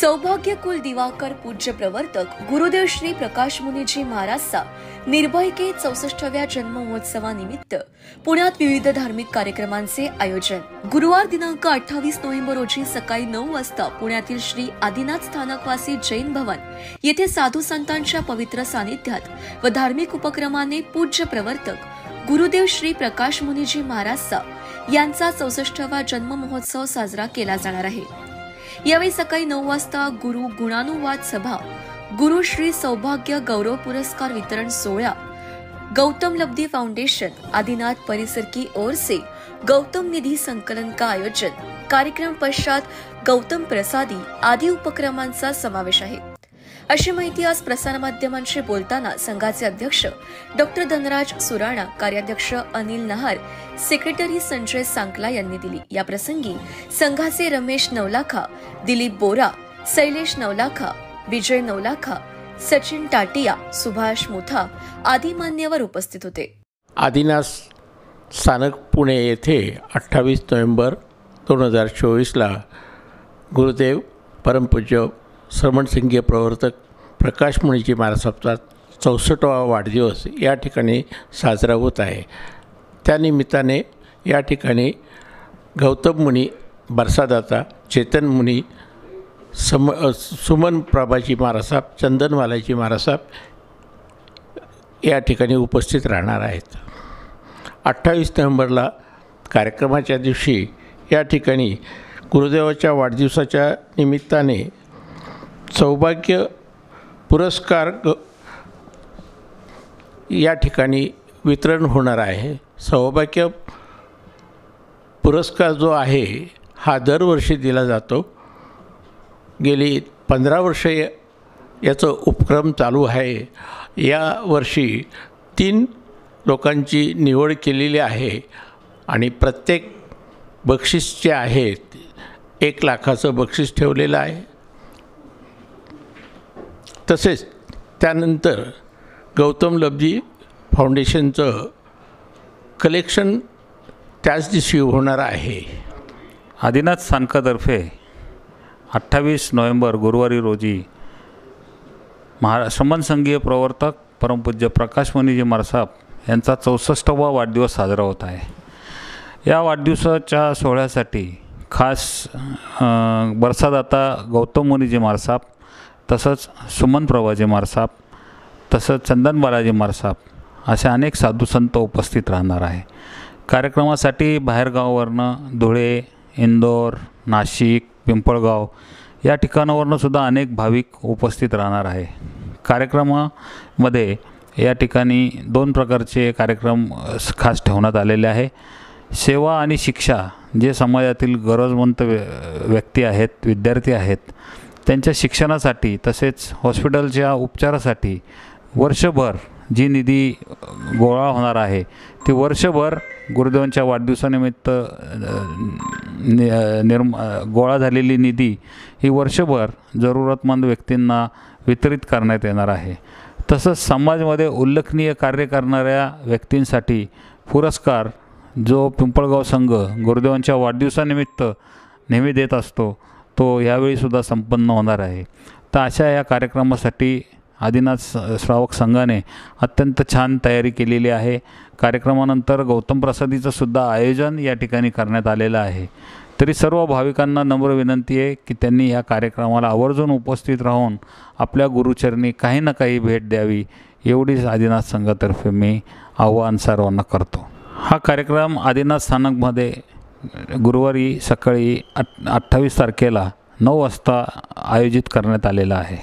सौभाग्य कुल दिवाकर पूज्य प्रवर्तक गुरुदेव श्री प्रकाश मुनीजी महाराजचा निर्भय के 64व्या जन्म महोत्सवानिमित्त पुण्यात विविध धार्मिक कार्यक्रमांचे आयोजन। गुरुवार दिनांक 28 नोव्हेंबर रोजी सकाळी 9 वाजता पुण्यातील श्री आदिनाथ स्थानकवासी जैन भवन येथे साधू संतांच्या पवित्र सानिध्यात व धार्मिक उपक्रमाने पूज्य प्रवर्तक गुरुदेव श्री प्रकाश मुनीजी महाराजचा यांचा 64वा जन्म महोत्सव साजरा केला जाणार आहे। यावेळी सकाळी 9 वाजता गुरु गुणानुवाद सभा, गुरु श्री सौभाग्य गौरव पुरस्कार वितरण सोहळा, गौतम लब्धी फाउंडेशन आदिनाथ परिसर की ओर से गौतम निधि संकलन का आयोजन, कार्यक्रम पश्चात गौतम प्रसादी आदी उपक्रमांचा समावेश आहे, अशी माहिती आज प्रसारमाध्यमांशी बोलताना संघाचे अध्यक्ष डॉक्टर धनराज सुराणा, कार्याध्यक्ष अनिल नहार, सेक्रेटरी संजय सांकला यांनी दिली। या प्रसंगी संघाचे रमेश नवलाखा, दिलीप बोरा, शैलेश नवलाखा, विजय नवलाखा, सचिन टाटिया, सुभाष मुथा आदी मान्यवर उपस्थित होते। आदिनाथ स्थानक पुणे येथे 28 नोव्हेंबर 2024 गुरुदेव परमपूज्य श्रमणसिंघीय प्रवर्तक प्रकाश मुनीजी महाराजांचा 64वा वाढदिवस या ठिकाणी साजरा होत आहे। त्यानिमित्ताने या ठिकाणी गौतम मुनी, बरसादाता, चेतन मुनी, सुमन प्रभाजी महाराज, चंदनवालाजी महाराज या ठिकाणी उपस्थित राहणार आहेत। 28 नोव्हेंबरला कार्यक्रमाच्या दिवशी या ठिकाणी गुरुदेवाच्या वाढदिवसाच्या निमित्ताने सौभाग्य पुरस्कार या ठिकाणी वितरण होणार आहे। सौभाग्य पुरस्कार जो आहे हा दरवर्षी दिला जातो। गेली 15 वर्षे याचा उपक्रम चालू आहे। या वर्षी 3 लोकांची निवड केलेली आहे आणि प्रत्येक बक्षीस जे आहे 1 लाखाचं बक्षीस ठेवलेलं आहे। तसेच त्यानंतर गौतम लब्धी फाउंडेशनचं कलेक्शन त्याच दिवशी होणार आहे। आदिनाथ स्थानकातर्फे 28 नोव्हेंबर गुरुवारी रोजी श्रमणसिंघीय प्रवर्तक परमपूज्य प्रकाश मुनीजी महाराज यांचा 64वा वाढदिवस साजरा होत आहे। या वाढदिवसाच्या सोहळ्यासाठी खास बरसादाता गौतम मुनीजी महाराज, तसंच सुमन प्रभाजी महाराज, तसंच चंदन बालाजी महाराज असे अनेक साधू संत उपस्थित राहणार आहे। कार्यक्रमासाठी बाहेरगावावरनं धुळे, इंदोर, नाशिक, पिंपळगाव या ठिकाणावरनं सुद्धा अनेक भाविक उपस्थित राहणार आहे। कार्यक्रमामध्ये या ठिकाणी 2 प्रकारचे कार्यक्रम खास ठेवण्यात आलेले आहे। सेवा आणि शिक्षा, जे समाजातील गरजवंत व्यक्ती आहेत, विद्यार्थी आहेत, त्यांच्या शिक्षणासाठी तसेच हॉस्पिटलच्या उपचारासाठी वर्षभर जी निधी गोळा होणार आहे ती वर्षभर गुरुदेवांच्या वाढदिवसानिमित्त गोळा झालेली निधी ही वर्षभर जरूरतमंद व्यक्तींना वितरित करण्यात येणार आहे। तसंच समाजामध्ये उल्लेखनीय कार्य करणाऱ्या व्यक्तींसाठी पुरस्कार जो पिंपळगाव संघ गुरुदेवांच्या वाढदिवसानिमित्त नेहमी देत असतो तो यावेळीसुद्धा संपन्न होणार आहे। तर अशा या कार्यक्रमासाठी आदिनाथ श्रावक संघाने अत्यंत छान तयारी केलेली आहे। कार्यक्रमानंतर गौतम प्रसादीचं सुद्धा आयोजन या ठिकाणी करण्यात आलेलं आहे। तरी सर्व भाविकांना नम्र विनंती आहे की त्यांनी या कार्यक्रमाला आवर्जून उपस्थित राहून आपल्या गुरुचरणी काही ना काही भेट द्यावी, एवढीच आदिनाथ संघातर्फे मी आवाहन सर्वांना करतो। हा कार्यक्रम आदिनाथ स्थानकमध्ये गुरुवारी सकाळी 28 तारखेला 9 वाजता आयोजित करण्यात आलेला आहे।